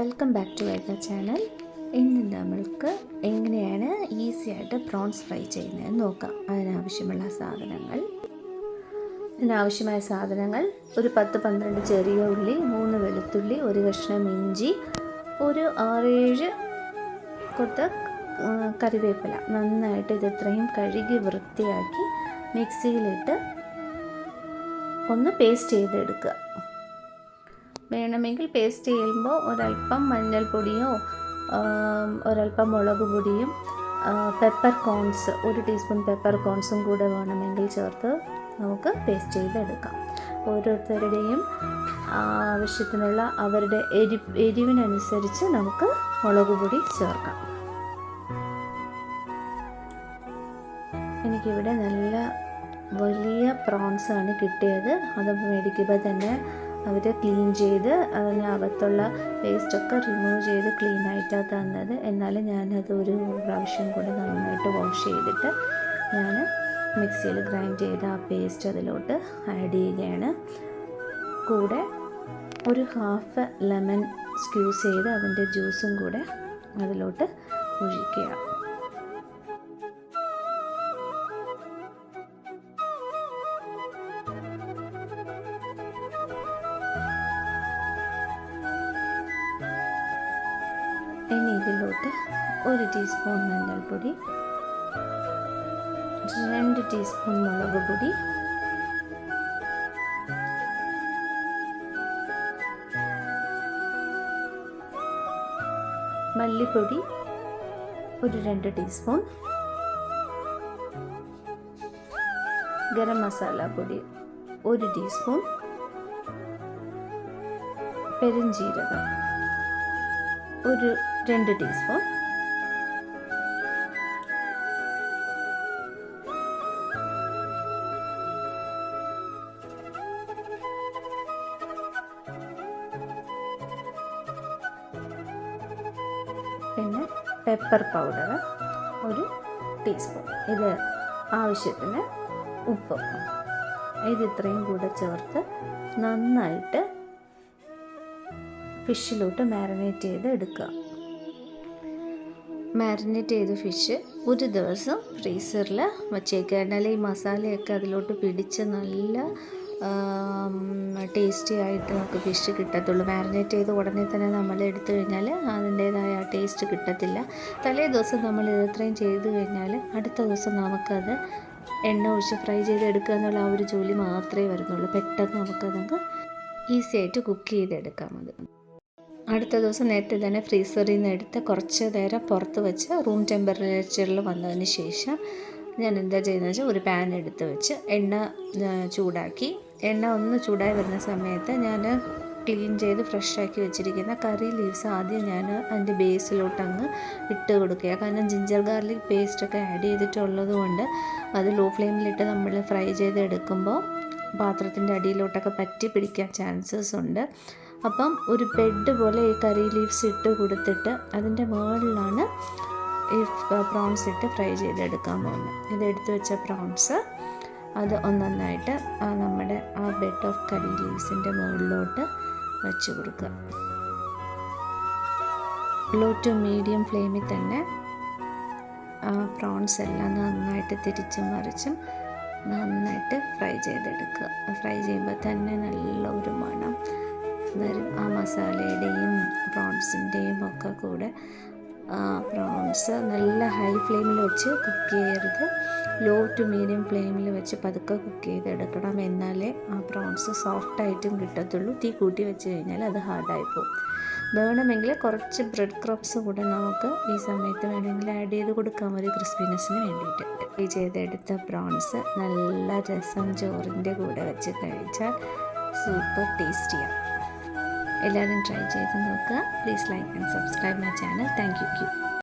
Welcome back to Vaiga channel. ഇന്ന് നമ്മൾക്ക് എങ്ങനെയാണ് ഈസി ആയിട്ട് പ്രോൺസ് ഫ്രൈ ചെയ്യുന്നതെന്ന് നോക്കാം. ഇതിനാവശ്യമായ സാധനങ്ങൾ ഒരു 10-12 ചെറിയ ഉള്ളി, 3 വെളുത്തുള്ളി, ഒരു കഷ്ണം ഇഞ്ചി, ഒരു 6-7 കൊത്ത കറിവേപ്പില. നന്നായിട്ട് ഇത്രയും കഴുകി വൃത്തിയാക്കി മിക്സിയിലിട്ട് ഒന്ന് പേസ്റ്റ് ചെയ്തെടുക്കുക. വേണമെങ്കിൽ പേസ്റ്റ് ചെയ്യുമ്പോൾ ഒരല്പം മഞ്ഞൾപ്പൊടിയോ ഒരല്പം മുളക് പൊടിയും പെപ്പർ കോൺസ് 1 ടീസ്പൂൺ പെപ്പർ കോൺസും കൂടെ വേണമെങ്കിൽ ചേർത്ത് നമുക്ക് പേസ്റ്റ് ചെയ്തെടുക്കാം. ഓരോരുത്തരുടെയും ആവശ്യത്തിനുള്ള അവരുടെ എരിവിനനുസരിച്ച് നമുക്ക് മുളക് പൊടി ചേർക്കാം. എനിക്കിവിടെ നല്ല വലിയ പ്രോൺസാണ് കിട്ടിയത്. അത് മേടിക്കുമ്പോൾ തന്നെ അവർ ക്ലീൻ ചെയ്ത് അതിനകത്തുള്ള വേസ്റ്റൊക്കെ റിമൂവ് ചെയ്ത് ക്ലീനായിട്ടാണ് തന്നത്. എന്നാലും ഞാനത് ഒരു പ്രാവശ്യം കൂടെ നന്നായിട്ട് വാഷ് ചെയ്തിട്ട് ഞാൻ മിക്സിയിൽ ഗ്രൈൻഡ് ചെയ്ത ആ പേസ്റ്റ് അതിലോട്ട് ആഡ് ചെയ്യുകയാണ്. കൂടെ ഒരു ഹാഫ് ലെമൺ സ്ക്യൂസ് ചെയ്ത് അതിൻ്റെ ജ്യൂസും കൂടെ അതിലോട്ട് ഒഴിക്കുക. ഇനി ഇതിലോട്ട് 1 ടീസ്പൂൺ മഞ്ഞൾപ്പൊടി, 2 ടീസ്പൂൺ മുളക് പൊടി, മല്ലിപ്പൊടി ഒരു 2 ടീസ്പൂൺ, ഗരം മസാല പൊടി 1 ടീസ്പൂൺ, പെരുംജീരകം ഒരു 2 ടീസ്പൂൺ, പിന്നെ പെപ്പർ പൗഡർ 1 ടീസ്പൂൺ. ഇത് ആവശ്യത്തിന് ഉപ്പ്. ഇത്രയും കൂടെ ചേർത്ത് നന്നായിട്ട് ഫിഷിലോട്ട് മാരിനേറ്റ് ചെയ്ത് എടുക്കുക. മാരിനേറ്റ് ചെയ്ത ഫിഷ് ഒരു ദിവസം ഫ്രീസറിൽ വച്ചേക്കുക. എന്നാലേ ഈ മസാലയൊക്കെ അതിലോട്ട് പിടിച്ച് നല്ല ടേസ്റ്റി ആയിട്ട് നമുക്ക് ഫിഷ് കിട്ടത്തുള്ളൂ. മാരിനേറ്റ് ചെയ്ത് ഉടനെ തന്നെ നമ്മൾ എടുത്തു കഴിഞ്ഞാൽ അതിൻ്റേതായ ടേസ്റ്റ് കിട്ടത്തില്ല. തലേ ദിവസം നമ്മൾ ഇത്രയും ചെയ്ത് കഴിഞ്ഞാൽ അടുത്ത ദിവസം നമുക്കത് എണ്ണ ഒഴിച്ച് ഫ്രൈ ചെയ്ത് എടുക്കുക എന്നുള്ള ആ ഒരു ജോലി മാത്രമേ വരുന്നുള്ളൂ. പെട്ടെന്ന് നമുക്കത് ഈസി ആയിട്ട് കുക്ക് ചെയ്തെടുക്കാം. അടുത്ത ദിവസം നേരത്തെ തന്നെ ഫ്രീസറിൽ നിന്ന് എടുത്ത് കുറച്ച് നേരം പുറത്ത് വെച്ച് റൂം ടെമ്പറേച്ചറിൽ വന്നതിന് ശേഷം ഞാൻ എന്താ ചെയ്യുന്നത് വെച്ചാൽ ഒരു പാൻ എടുത്ത് വെച്ച് എണ്ണ ചൂടാക്കി. എണ്ണ ഒന്ന് ചൂടായി വരുന്ന സമയത്ത് ഞാൻ ക്ലീൻ ചെയ്ത് ഫ്രഷാക്കി വെച്ചിരിക്കുന്ന കറി ലീവ്സ് ആദ്യം ഞാൻ അതിൻ്റെ ബേസിലോട്ട് ഇട്ട് കൊടുക്കുക. കാരണം ജിഞ്ചർ ഗാർലിക് പേസ്റ്റൊക്കെ ആഡ് ചെയ്തിട്ടുള്ളത് കൊണ്ട് അത് ലോ ഫ്ലെയിമിലിട്ട് നമ്മൾ ഫ്രൈ ചെയ്ത് എടുക്കുമ്പോൾ പാത്രത്തിൻ്റെ അടിയിലോട്ടൊക്കെ പറ്റി പിടിക്കാൻ ചാൻസസ് ഉണ്ട്. അപ്പം ഒരു ബെഡ് പോലെ ഈ കറി ലീവ്സ് ഇട്ട് കൊടുത്തിട്ട് അതിൻ്റെ മുകളിലാണ് ഈ പ്രോൺസ് ഇട്ട് ഫ്രൈ ചെയ്തെടുക്കാൻ പോകുന്നത്. ഇതെടുത്ത് വെച്ച പ്രോൺസ് അത് ഒന്നൊന്നായിട്ട് നമ്മുടെ ആ ബെഡ് ഓഫ് കറി ലീവ്സിൻ്റെ മുകളിലോട്ട് വെച്ച് കൊടുക്കുക. ലോ ടു മീഡിയം ഫ്ലെയിമിൽ തന്നെ പ്രോൺസ് എല്ലാം നന്നായിട്ട് തിരിച്ചും മറിച്ചും നന്നായിട്ട് ഫ്രൈ ചെയ്തെടുക്കുക. ഫ്രൈ ചെയ്യുമ്പോൾ തന്നെ നല്ല ഒരു മണം വരും. ആ മസാലയുടെയും പ്രോൺസിൻ്റെയും ഒക്കെ കൂടെ. പ്രോൺസ് നല്ല ഹൈ ഫ്ലെയിമിൽ വെച്ച് കുക്ക് ചെയ്യരുത്. ലോ ടു മീഡിയം ഫ്ലെയിമിൽ വെച്ച് പതുക്കെ കുക്ക് ചെയ്തെടുക്കണം. എന്നാലേ ആ പ്രോൺസ് സോഫ്റ്റായിട്ടും കിട്ടത്തുള്ളൂ. തീ കൂട്ടി വെച്ച് കഴിഞ്ഞാൽ അത് ഹാർഡായി പോകും. വേണമെങ്കിൽ കുറച്ച് ബ്രെഡ് ക്രംബ്സ് കൂടെ നമുക്ക് ഈ സമയത്ത് വേണമെങ്കിൽ ആഡ് ചെയ്ത് കൊടുക്കാം, ഒരു ക്രിസ്പിനെസ്സിന് വേണ്ടിയിട്ട്. ഫ്രൈ ചെയ്തെടുത്ത പ്രോൺസ് നല്ല രസം ചോറിൻ്റെ കൂടെ വെച്ച് കഴിച്ചാൽ സൂപ്പർ ടേസ്റ്റിയാണ്. എല്ലാവരും ട്രൈ ചെയ്ത് നോക്കുക. Please like and subscribe my channel. Thank you.